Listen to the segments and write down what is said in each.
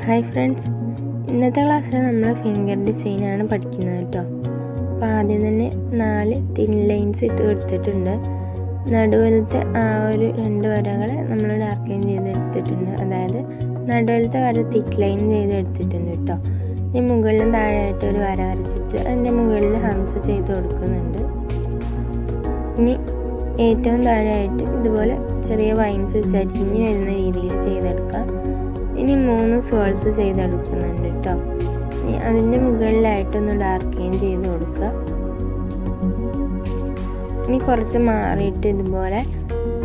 Hi friends, ഇന്നത്തെ ക്ലാസ്സിൽ നമ്മൾ ഫിംഗർ ഡിസൈനാണ് പഠിക്കുന്നത് കേട്ടോ. അപ്പോൾ ആദ്യം തന്നെ 4 തിൻ ലൈൻസ് ഇട്ട് കൊടുത്തിട്ടുണ്ട്. നടുവിലത്തെ ആ ഒരു 2 വരകളെ നമ്മൾ ഡാർക്ക് ലൈൻ ചെയ്തെടുത്തിട്ടുണ്ട്. അതായത് നടുവിലത്തെ വര തിക്ക് ലൈൻ ചെയ്തെടുത്തിട്ടുണ്ട് കേട്ടോ. ഇനി മുകളിലും താഴെയായിട്ട് ഒരു വര വരച്ചിട്ട് അതിൻ്റെ മുകളിൽ ഹംസ ചെയ്ത് കൊടുക്കുന്നുണ്ട്. ഇനി ഏറ്റവും താഴെയായിട്ട് ഇതുപോലെ ചെറിയ വൈൻസ് ചരിഞ്ഞ് വരുന്ന രീതിയിൽ ചെയ്തെടുക്കാം. ഇനി 3 സോൾസ് ചെയ്തെടുക്കുന്നുണ്ട് കേട്ടോ. അതിൻ്റെ മുകളിലായിട്ടൊന്ന് ഡാർക്ക് ലൈൻ ചെയ്ത് കൊടുക്കുക. ഇനി കുറച്ച് മാറിയിട്ട് ഇതുപോലെ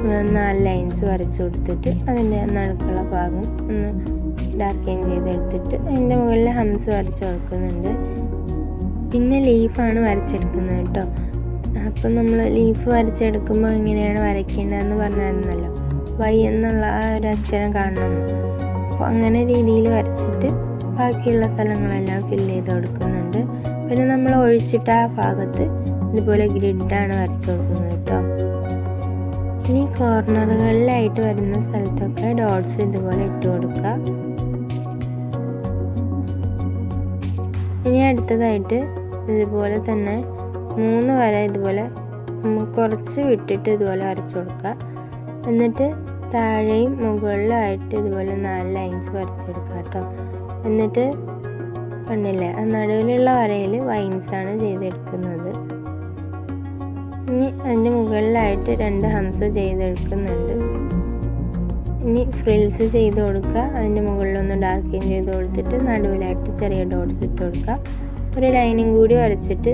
4 ലൈൻസ് വരച്ച് കൊടുത്തിട്ട് അതിൻ്റെ നടുക്കുള്ള ഭാഗം ഒന്ന് ഡാർക്ക് ലൈൻ ചെയ്തെടുത്തിട്ട് അതിൻ്റെ മുകളിൽ ഹംസ് വരച്ച് കൊടുക്കുന്നുണ്ട്. പിന്നെ ലീഫാണ് വരച്ചെടുക്കുന്നത് കേട്ടോ. അപ്പം നമ്മൾ ലീഫ് വരച്ചെടുക്കുമ്പോൾ എങ്ങനെയാണ് വരയ്ക്കേണ്ടതെന്ന് പറഞ്ഞിരുന്നല്ലോ. വൈ എന്നുള്ള ആ ഒരു അക്ഷരം കാണണം. അപ്പോൾ അങ്ങനെ രീതിയിൽ വരച്ചിട്ട് ബാക്കിയുള്ള സ്ഥലങ്ങളെല്ലാം ഫില്ല് ചെയ്ത് കൊടുക്കുന്നുണ്ട്. പിന്നെ നമ്മൾ ഒഴിച്ചിട്ട ആ ഭാഗത്ത് ഇതുപോലെ ഗ്രിഡാണ് വരച്ച് കൊടുക്കുന്നത് കേട്ടോ. ഇനി കോർണറുകളിലായിട്ട് വരുന്ന സ്ഥലത്തൊക്കെ ഡോട്ട്സ് ഇതുപോലെ ഇട്ട് കൊടുക്കുക. ഇനി അടുത്തതായിട്ട് ഇതുപോലെ തന്നെ 3 വര ഇതുപോലെ കുറച്ച് വിട്ടിട്ട് ഇതുപോലെ വരച്ച് കൊടുക്കുക. എന്നിട്ട് താഴെയും മുകളിലായിട്ട് ഇതുപോലെ 4 ലൈൻസ് വരച്ചെടുക്കുക കേട്ടോ. എന്നിട്ട് കണ്ടില്ലേ, ആ നടുവിലുള്ള വരയിൽ വൈൻസാണ് ചെയ്തെടുക്കുന്നത്. ഇനി അതിൻ്റെ മുകളിലായിട്ട് 2 ഹംസ ചെയ്തെടുക്കുന്നുണ്ട്. ഇനി ഫ്രിൽസ് ചെയ്ത് കൊടുക്കുക. അതിൻ്റെ മുകളിലൊന്ന് ഡാർക്ക് ലൈൻ ചെയ്ത് കൊടുത്തിട്ട് നടുവിലായിട്ട് ചെറിയ ഡോട്ട്സ് ഇട്ട് കൊടുക്കുക. ഒരു ലൈനിങ് കൂടി വരച്ചിട്ട്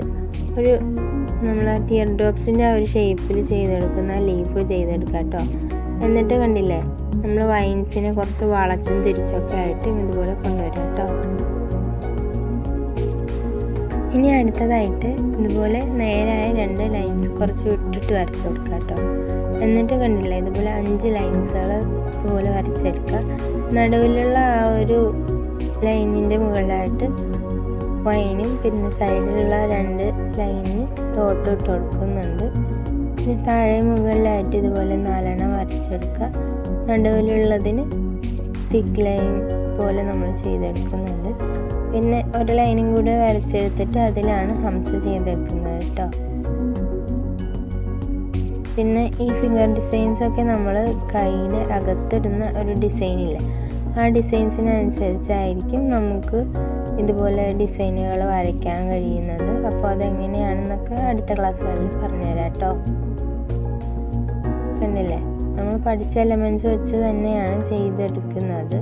ഒരു നമ്മൾ ടിയർ ഡ്രോപ്സിൻ്റെ ആ ഒരു ഷേപ്പിൽ ചെയ്തെടുക്കുന്ന ലീഫ് ചെയ്തെടുക്കുക കേട്ടോ. എന്നിട്ട് കണ്ടില്ലേ, നമ്മൾ വൈൻസിനെ കുറച്ച് വളച്ചും തിരിച്ചൊക്കെ ആയിട്ട് ഇതുപോലെ കൊണ്ടുവരാം കേട്ടോ. ഇനി അടുത്തതായിട്ട് ഇതുപോലെ നേരായ 2 ലൈൻസ് കുറച്ച് വിട്ടിട്ട് വരച്ച് കൊടുക്കുക കേട്ടോ. എന്നിട്ട് കണ്ടില്ലേ, ഇതുപോലെ 5 ലൈൻസുകൾ ഇതുപോലെ വരച്ചെടുക്കുക. നടുവിലുള്ള ആ ഒരു ലൈനിൻ്റെ മുകളിലായിട്ട് വൈനും പിന്നെ സൈഡിലുള്ള 2 ലൈനിന് ഡോട്ട് ഇട്ട് കൊടുക്കുന്നുണ്ട്. ഇനി താഴെ മുകളിലായിട്ട് ഇതുപോലെ 4 വരച്ചെടുക്കുക. നടുവിലുള്ളതിന് തിക്ക് ലൈൻ പോലെ നമ്മൾ ചെയ്തെടുക്കുന്നുണ്ട്. പിന്നെ ഒരു ലൈനും കൂടി വരച്ചെടുത്തിട്ട് അതിലാണ് ഹംസ ചെയ്തെടുക്കുന്നത് കേട്ടോ. പിന്നെ ഈ ഫിംഗർ ഡിസൈൻസൊക്കെ നമ്മൾ കൈയുടെ അകത്തിടുന്ന ഒരു ഡിസൈനില്ലേ, ആ ഡിസൈൻസിനനുസരിച്ചായിരിക്കും നമുക്ക് ഇതുപോലെ ഡിസൈനുകൾ വരയ്ക്കാൻ കഴിയുന്നത്. അപ്പോൾ അതെങ്ങനെയാണെന്നൊക്കെ അടുത്ത ക്ലാസ്സുകളിൽ പറഞ്ഞുതരാം കേട്ടോ. കണ്ടില്ലേ, നമ്മൾ പഠിച്ച എലമെൻറ്റ്സ് വെച്ച് തന്നെയാണ് ചെയ്തെടുക്കുന്നത്.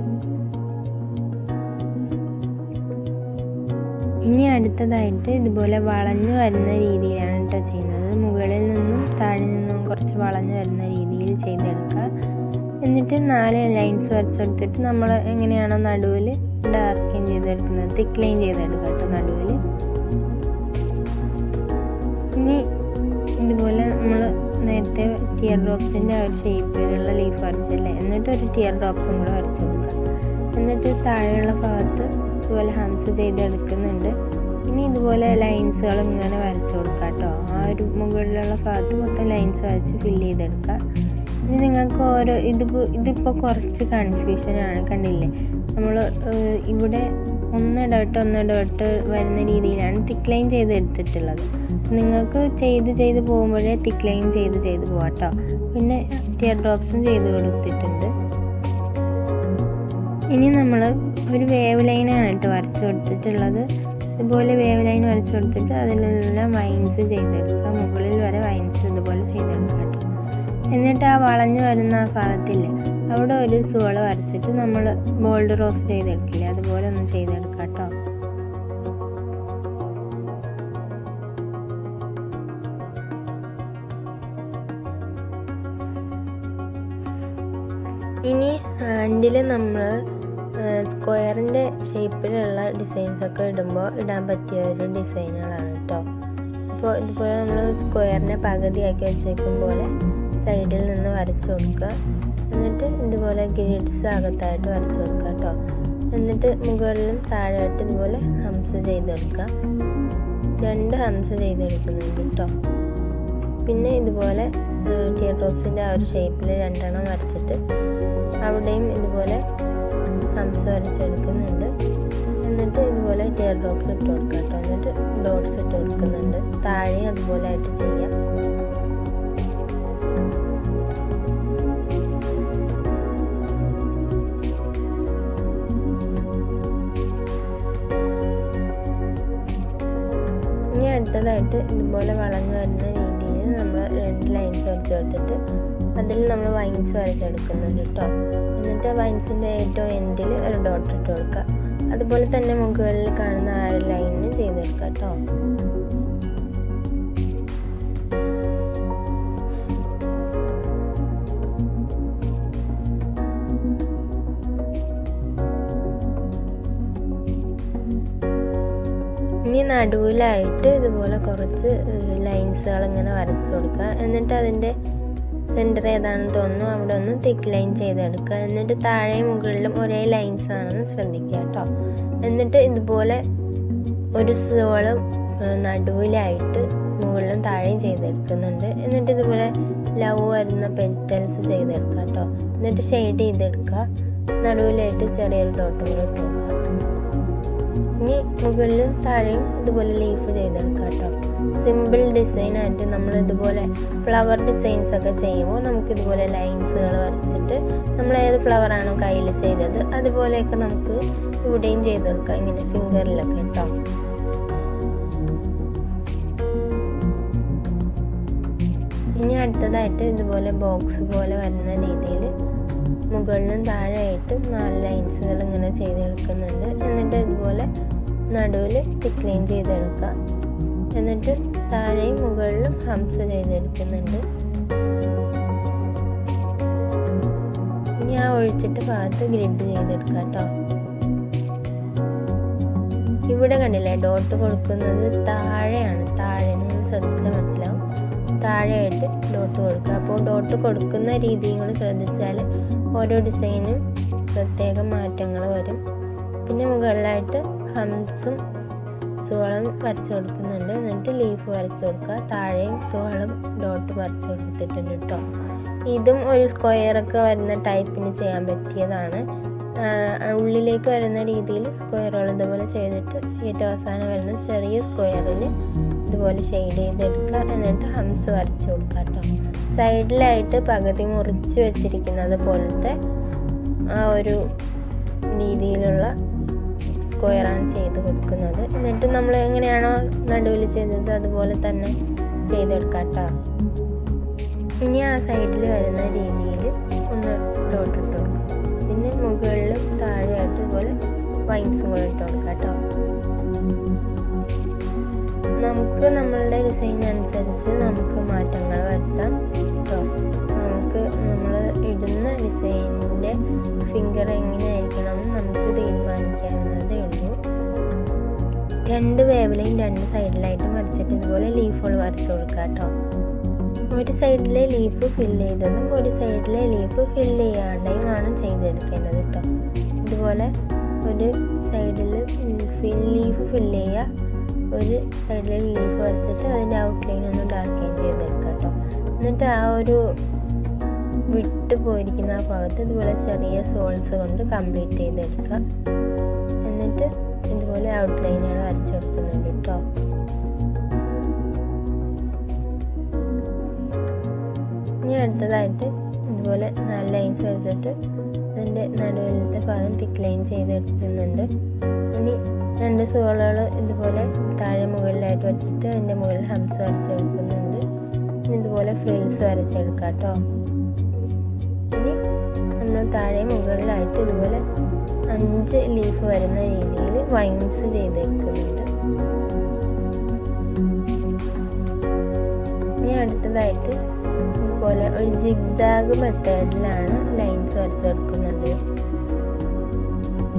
ഇനി അടുത്തതായിട്ട് ഇതുപോലെ വളഞ്ഞു വരുന്ന രീതിയിലാണ് കേട്ടോ ചെയ്യുന്നത്. മുകളിൽ നിന്നും താഴെ നിന്നും കുറച്ച് വളഞ്ഞു വരുന്ന രീതിയിൽ ചെയ്തെടുക്കുക. എന്നിട്ട് 4 ലൈൻസ് വരച്ചെടുത്തിട്ട് നമ്മൾ എങ്ങനെയാണോ നടുവിൽ ഡാർക്ക് ലൈൻ ചെയ്തെടുക്കുന്നത്, തിക്ക് ലൈൻ ചെയ്തെടുക്കുക കേട്ടോ നടുവിൽ. ഇനി ഇതുപോലെ നമ്മൾ നേരത്തെ ടിയർ ഡ്രോപ്സിൻ്റെ ആ ഒരു ഷേപ്പിലുള്ള ലീഫ് വരച്ചല്ലേ, എന്നിട്ട് ഒരു ടിയർ ഡ്രോപ്സും കൂടെ വരച്ച് കൊടുക്കുക. എന്നിട്ട് താഴെയുള്ള ഭാഗത്ത് ഇതുപോലെ ഹംസ ചെയ്തെടുക്കുന്നുണ്ട്. ഇനി ഇതുപോലെ ലൈൻസുകൾ ഇങ്ങനെ വരച്ച് കൊടുക്കുക കേട്ടോ. ആ ഒരു മുകളിലുള്ള ഭാഗത്ത് മൊത്തം ലൈൻസ് വരച്ച് ഫില്ല് ചെയ്തെടുക്കുക. ഇനി നിങ്ങൾക്ക് ഇതിപ്പോൾ കുറച്ച് കൺഫ്യൂഷനാണ്. കണ്ടില്ലേ, നമ്മൾ ഇവിടെ ഒന്നിടവിട്ട് വരുന്ന രീതിയിലാണ് തിക്ക് ലൈൻ ചെയ്തെടുത്തിട്ടുള്ളത്. നിങ്ങൾക്ക് ചെയ്ത് പോകുമ്പോഴേ തിക്ക് ലൈൻ ചെയ്ത് പോകാം കേട്ടോ. പിന്നെ ടിയർ ഡ്രോപ്സും ചെയ്ത് കൊടുത്തിട്ടുണ്ട്. ഇനി നമ്മൾ ഒരു വേവ് ലൈനാണ് കേട്ടോ വരച്ച് കൊടുത്തിട്ടുള്ളത്. ഇതുപോലെ വേവ് ലൈൻ വരച്ച് കൊടുത്തിട്ട് അതിലെല്ലാം വൈൻസ് ചെയ്തെടുക്കുക. മുകളിൽ വരെ വൈൻസ് ഇതുപോലെ ചെയ്തെടുക്കുക കേട്ടോ. എന്നിട്ട് ആ വളഞ്ഞു വരുന്ന ആ ഭാഗത്തില്ലേ, അവിടെ ഒരു സുവള വരച്ചിട്ട് നമ്മൾ ബോൾഡ് റോസ് ചെയ്തെടുക്കില്ലേ, അതുപോലെ ഒന്ന് ചെയ്തെടുക്കാം കേട്ടോ. ഇനി ഹാൻഡിൽ നമ്മൾ സ്ക്വയറിൻ്റെ ഷേപ്പിലുള്ള ഡിസൈൻസൊക്കെ ഇടാൻ പറ്റിയ ഒരു ഡിസൈനുകളാണ് കേട്ടോ. അപ്പോൾ ഇതുപോലെ നമ്മൾ സ്ക്വയറിനെ പകുതിയാക്കി വെച്ചേക്കും പോലെ സൈഡിൽ നിന്ന് വരച്ച് കൊടുക്കുക. എന്നിട്ട് ഇതുപോലെ ഗ്രിഡ്സ് അകത്തായിട്ട് വരച്ച് കൊടുക്കുക കേട്ടോ. എന്നിട്ട് മുകളിലും താഴെയായിട്ട് ഇതുപോലെ ഹംസ ചെയ്തെടുക്കുക. 2 ഹംസ ചെയ്തെടുക്കുന്നുണ്ട് കേട്ടോ. പിന്നെ ഇതുപോലെ ടിയർ ഡ്രോപ്സിൻ്റെ ആ ഒരു ഷേപ്പിൽ 2 വരച്ചിട്ട് അവിടെയും ഇതുപോലെ ഹംസ് വരച്ചെടുക്കുന്നുണ്ട്. എന്നിട്ട് ഇതുപോലെ ടിയർ ഡ്രോപ്സ് ഇട്ട് കൊടുക്കാം കേട്ടോ. എന്നിട്ട് ഡോട്ട്സ് ഇട്ട് കൊടുക്കുന്നുണ്ട്. താഴെ അതുപോലെ ആയിട്ട് ചെയ്യാം. ഇനി അടുത്തതായിട്ട് ഇതുപോലെ വളഞ്ഞു വരുന്ന രീതിയിൽ നമ്മൾ 2 ലൈൻസ് വരച്ച് കൊടുത്തിട്ട് അതിൽ നമ്മൾ വൈൻസ് വരച്ചെടുക്കുന്നുണ്ട് കേട്ടോ. എന്നിട്ട് വൈൻസിൻ്റെ ഏറ്റവും എൻഡിൽ ഒരു ഡോട്ട് ഇട്ട് കൊടുക്കുക. അതുപോലെ തന്നെ മുകളിൽ കാണുന്ന ആ ഒരു ലൈനിന് ചെയ്തെടുക്കുക കേട്ടോ. ഇനി നടുവിലായിട്ട് ഇതുപോലെ കുറച്ച് ലൈൻസുകൾ ഇങ്ങനെ വരച്ചു കൊടുക്കുക. എന്നിട്ട് അതിൻ്റെ സെൻറ്റർ ഏതാണെന്ന് തോന്നുന്നു അവിടെ ഒന്ന് തിക്ക് ലൈൻ ചെയ്തെടുക്കുക. എന്നിട്ട് താഴെയും മുകളിലും ഒരേ ലൈൻസ് ആണെന്ന് ശ്രദ്ധിക്കുക കേട്ടോ. എന്നിട്ട് ഇതുപോലെ ഒരു സോളം നടുവിലായിട്ട് മുകളിലും താഴെയും ചെയ്തെടുക്കുന്നുണ്ട്. എന്നിട്ട് ഇതുപോലെ ലവ് വരുന്ന പെറ്റൽസ് ചെയ്തെടുക്കുക കേട്ടോ. എന്നിട്ട് ഷെയ്ഡ് ചെയ്തെടുക്കുക. നടുവിലായിട്ട് ചെറിയൊരു ഡോട്ട് കൂടെ ഇട്ട് കൊടുക്കുക. ഇനി മുകളിലും താഴെയും ഇതുപോലെ ലീഫ് ചെയ്തെടുക്കുക കേട്ടോ. സിമ്പിൾ ഡിസൈനായിട്ട് നമ്മൾ ഇതുപോലെ ഫ്ലവർ ഡിസൈൻസ് ഒക്കെ ചെയ്യുമ്പോൾ നമുക്കിതുപോലെ ലൈൻസുകൾ വരച്ചിട്ട് നമ്മൾ ഏത് ഫ്ലവറാണോ കയ്യിൽ ചെയ്തത് അതുപോലെയൊക്കെ നമുക്ക് ഇവിടെയും ചെയ്തെടുക്കാം, ഇങ്ങനെ ഫിംഗറിലൊക്കെ കേട്ടോ. ഇനി അടുത്തതായിട്ട് ഇതുപോലെ ബോക്സ് പോലെ വരുന്ന രീതിയിൽ മുകളിലും താഴെയായിട്ടും 4 ലൈൻസുകൾ ഇങ്ങനെ ചെയ്തെടുക്കുന്നുണ്ട്. എന്നിട്ട് ഇതുപോലെ നടുവിൽ തിക്ക് ലൈൻ ചെയ്തെടുക്കുക. എന്നിട്ട് താഴെയും മുകളിലും ഹംസ് ചെയ്തെടുക്കുന്നുണ്ട്. ഇനി ആ ഒഴിച്ചിട്ട് ഭാഗത്ത് ഗ്രിഡ് ചെയ്തെടുക്കാം കേട്ടോ. ഇവിടെ കണ്ടില്ലേ ഡോട്ട് കൊടുക്കുന്നത് താഴെയാണ്. താഴെ നിങ്ങൾ ശ്രദ്ധിച്ചാൽ മനസ്സിലാവും. താഴെയായിട്ട് ഡോട്ട് കൊടുക്കുക. അപ്പോൾ ഡോട്ട് കൊടുക്കുന്ന രീതിയും കൂടി ശ്രദ്ധിച്ചാൽ ഓരോ ഡിസൈനും പ്രത്യേക മാറ്റങ്ങൾ വരും. പിന്നെ മുകളിലായിട്ട് ഹംസും സോളം വരച്ച് കൊടുക്കുന്നുണ്ട്. എന്നിട്ട് ലീഫ് വരച്ച് കൊടുക്കുക. താഴെയും സോളം ഡോട്ട് വരച്ച് കൊടുത്തിട്ടുണ്ട് കേട്ടോ. ഇതും ഒരു സ്ക്വയറൊക്കെ വരുന്ന ടൈപ്പിന് ചെയ്യാൻ പറ്റിയതാണ്. ഉള്ളിലേക്ക് വരുന്ന രീതിയിൽ സ്ക്വയറുകൾ ഇതുപോലെ ചെയ്തിട്ട് ഏറ്റവും അവസാനം വരുന്ന ചെറിയ സ്ക്വയറിൽ ഇതുപോലെ ഷെയ്ഡ് ചെയ്തെടുക്കുക. എന്നിട്ട് ഹംസ് വരച്ച് കൊടുക്കുക കേട്ടോ. സൈഡിലായിട്ട് പകുതി മുറിച്ച് വെച്ചിരിക്കുന്നത് പോലത്തെ ആ ഒരു രീതിയിലുള്ള സ്ക്വയറാണ് ചെയ്ത് കൊടുക്കുന്നത്. എന്നിട്ട് നമ്മൾ എങ്ങനെയാണോ നടുവിൽ ചെയ്തത് അതുപോലെ തന്നെ ചെയ്തെടുക്കാം കേട്ടോ. ഇനി ആ സൈഡിൽ വരുന്ന രീതിയിൽ ഒന്ന് ഡോട്ട് ഇട്ട് കൊടുക്കും. പിന്നെ മുകളിലും താഴെയായിട്ട് ഇതുപോലെ വൈൻസും കൂടെ ഇട്ട് കൊടുക്കാം കേട്ടോ. നമുക്ക് നമ്മളുടെ ഡിസൈൻ അനുസരിച്ച് നമുക്ക് മാറ്റങ്ങൾ വരുത്താം കേട്ടോ. നമുക്ക് നമ്മൾ ഇടുന്ന ഡിസൈനിൻ്റെ ഫിംഗർ എങ്ങനെയായിരിക്കണം എന്ന് നമുക്ക് തീരുമാനിക്കാവുന്നതേ ഉള്ളൂ. 2 വേവിലെയും 2 സൈഡിലായിട്ടും വരച്ചിട്ട് ഇതുപോലെ ലീഫുകൾ വരച്ച് കൊടുക്കുക കേട്ടോ. ഒരു സൈഡിലെ ലീഫ് ഫില്ല് ചെയ്തതും ഒരു സൈഡിലെ ലീഫ് ഫില്ല് ചെയ്യാണ്ടെയുമാണ് ചെയ്തെടുക്കേണ്ടത് കേട്ടോ. ഇതുപോലെ ഒരു സൈഡിൽ ലീഫ് ഫില്ല് ചെയ്യുക, ഒരു സൈഡിൽ ലീഫ് വരച്ചിട്ട് അതിൻ്റെ ഔട്ട്ലൈൻ ഒന്ന് ഡാർക്ക് ചെയ്തെടുക്കുക കേട്ടോ. എന്നിട്ട് ആ ഒരു വിട്ട് പോയിരിക്കുന്ന ആ ഭാഗത്ത് ഇതുപോലെ ചെറിയ സോൾസ് കൊണ്ട് കംപ്ലീറ്റ് ചെയ്തെടുക്കുക. എന്നിട്ട് ഇതുപോലെ ഔട്ട്ലൈനുകൾ വരച്ചെടുക്കുന്നുണ്ട് കേട്ടോ. ഇനി അടുത്തതായിട്ട് ഇതുപോലെ 4 ലൈൻസ് വരച്ചിട്ട് അതിൻ്റെ നടുവിലത്തെ ഭാഗം തിക്ക് ലൈൻ ചെയ്തെടുക്കുന്നുണ്ട്. ഇനി 2 സോളുകൾ ഇതുപോലെ താഴെ മുകളിലായിട്ട് വെച്ചിട്ട് അതിൻ്റെ മുകളിൽ ഹംസ് വരച്ചെടുക്കുന്നുണ്ട്. ഇതുപോലെ ഫ്രിൽസ് വരച്ചെടുക്കാം കേട്ടോ. ഇനി നമ്മൾ താഴെ മുകളിലായിട്ട് ഇതുപോലെ 5 ലീഫ് വരുന്ന രീതിയിൽ വൈൻസ് ചെയ്തെടുക്കുന്നുണ്ട്. ഇനി അടുത്തതായിട്ട് ഇതുപോലെ ഒരു ജിഗ്സാഗ് മെത്തേഡിലാണ് ലൈൻസ് വരച്ചെടുക്കുന്നുണ്ട്.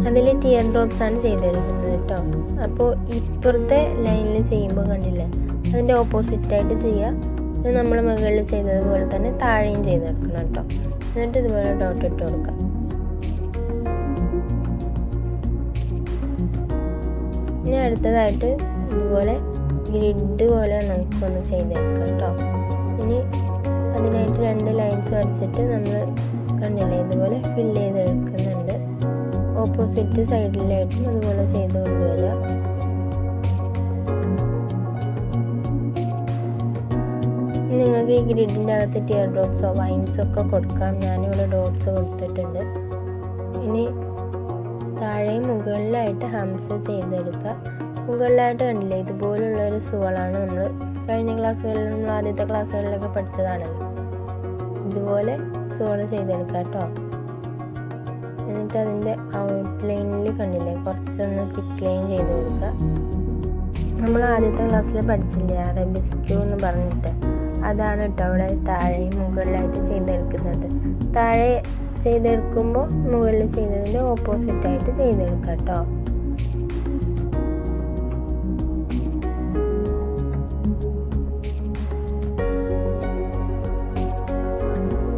അതിൽ ടിയർ ഡ്രോപ്സ് ആണ് ചെയ്തെടുക്കുന്നത് കേട്ടോ. അപ്പോൾ ഇപ്പുറത്തെ ലൈനിൽ ചെയ്യുമ്പോൾ കണ്ടില്ലേ അതിൻ്റെ ഓപ്പോസിറ്റായിട്ട് ചെയ്യുക. ഇത് നമ്മൾ മുകളിൽ ചെയ്തതുപോലെ തന്നെ താഴെയും ചെയ്തെടുക്കണം കേട്ടോ. എന്നിട്ട് ഇതുപോലെ ഡോട്ട് ഇട്ട് കൊടുക്കാം. ഇനി അടുത്തതായിട്ട് ഇതുപോലെ ഗ്രിഡ് പോലെ നമുക്കൊന്ന് ചെയ്തെടുക്കാം കേട്ടോ. ഇനി അതിനായിട്ട് 2 ലൈൻസ് വരച്ചിട്ട് നമ്മൾ കണ്ടില്ലേ ഇതുപോലെ ഫില്ല് ചെയ്തെടുക്കുന്നുണ്ട്. ഓപ്പോസിറ്റ് സൈഡിലായിട്ടും അതുപോലെ ചെയ്ത് കൊണ്ടുവരിക. നിങ്ങൾക്ക് ഈ ഗ്രിഡിൻ്റെ അകത്ത് ടിയർ ഡ്രോപ്സോ വൈൻസോ ഒക്കെ കൊടുക്കാം. ഞാനിവിടെ ഡോട്ട്സ് കൊടുത്തിട്ടുണ്ട്. ഇനി താഴെയും മുകളിലായിട്ട് ഹംസ് ചെയ്തെടുക്കുക. മുകളിലായിട്ട് കണ്ടില്ലേ, ഇതുപോലുള്ളൊരു സുവളാണ് നമ്മൾ കഴിഞ്ഞ ക്ലാസ്സുകളിൽ, നമ്മൾ ആദ്യത്തെ ക്ലാസ്സുകളിലൊക്കെ പഠിച്ചതാണല്ലോ. ഇതുപോലെ സുവള ചെയ്തെടുക്കുക കേട്ടോ. എന്നിട്ട് അതിൻ്റെ ഔട്ട്ലൈനിൽ കണ്ടില്ലേ, കുറച്ചൊന്ന് തിക്ലൈൻ ചെയ്ത് കൊടുക്കുക. നമ്മൾ ആദ്യത്തെ ക്ലാസ്സിൽ പഠിച്ചില്ലേ അറബിസ്ക്യൂ എന്ന് പറഞ്ഞിട്ട്, അതാണ് കേട്ടോ അവിടെ താഴെയും മുകളിലായിട്ട് ചെയ്തെടുക്കുന്നത്. താഴെ ചെയ്തെടുക്കുമ്പോൾ മുകളിൽ ചെയ്തതിൻ്റെ ഓപ്പോസിറ്റായിട്ട് ചെയ്തെടുക്കുക കേട്ടോ.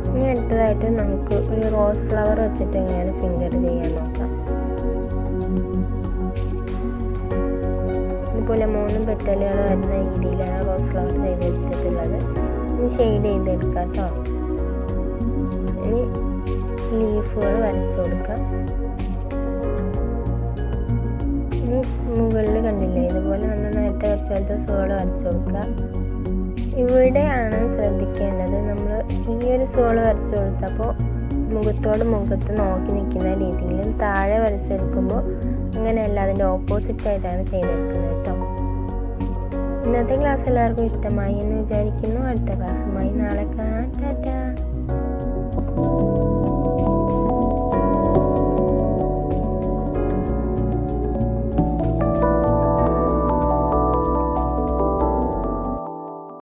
ഇനി അടുത്തതായിട്ട് നമുക്ക് ഒരു റോസ് ഫ്ലവർ വെച്ചിട്ട് എങ്ങനെയാണ് ഫിംഗർ ചെയ്യാൻ നോക്കാം. ഇതുപോലെ 3 പെറ്റലുകൾ വരുന്ന രീതിയിലാണ് റോസ് ഫ്ലവർ ചെയ്തെടുത്തിട്ടുള്ളത്. ഇനി ഷെയ്ഡ് ചെയ്തെടുക്കാം കേട്ടോ. ഇനി ലീഫുകൾ വരച്ചു കൊടുക്കാം. ഇനി മുകളിൽ കണ്ടില്ലേ, ഇതുപോലെ നമ്മൾ നേരത്തെ വരച്ച പോലത്തെ സുവള വരച്ചു കൊടുക്കുക. ഇവിടെയാണ് ശ്രദ്ധിക്കേണ്ടത്, നമ്മൾ ഈ ഒരു സുവള വരച്ചു കൊടുത്തപ്പോൾ മുഖത്ത് നോക്കി നിൽക്കുന്ന രീതിയിലും താഴെ വരച്ചെടുക്കുമ്പോൾ അങ്ങനെയല്ല, അതിൻ്റെ ഓപ്പോസിറ്റായിട്ടാണ് ചെയ്തെടുക്കുന്നത് കേട്ടോ. ഇന്നത്തെ ക്ലാസ് എല്ലാവർക്കും ഇഷ്ടമായി എന്ന് വിചാരിക്കുന്നു. അടുത്ത ക്ലാസ്സുമായി നാളെ കാണാം. ടാറ്റാ.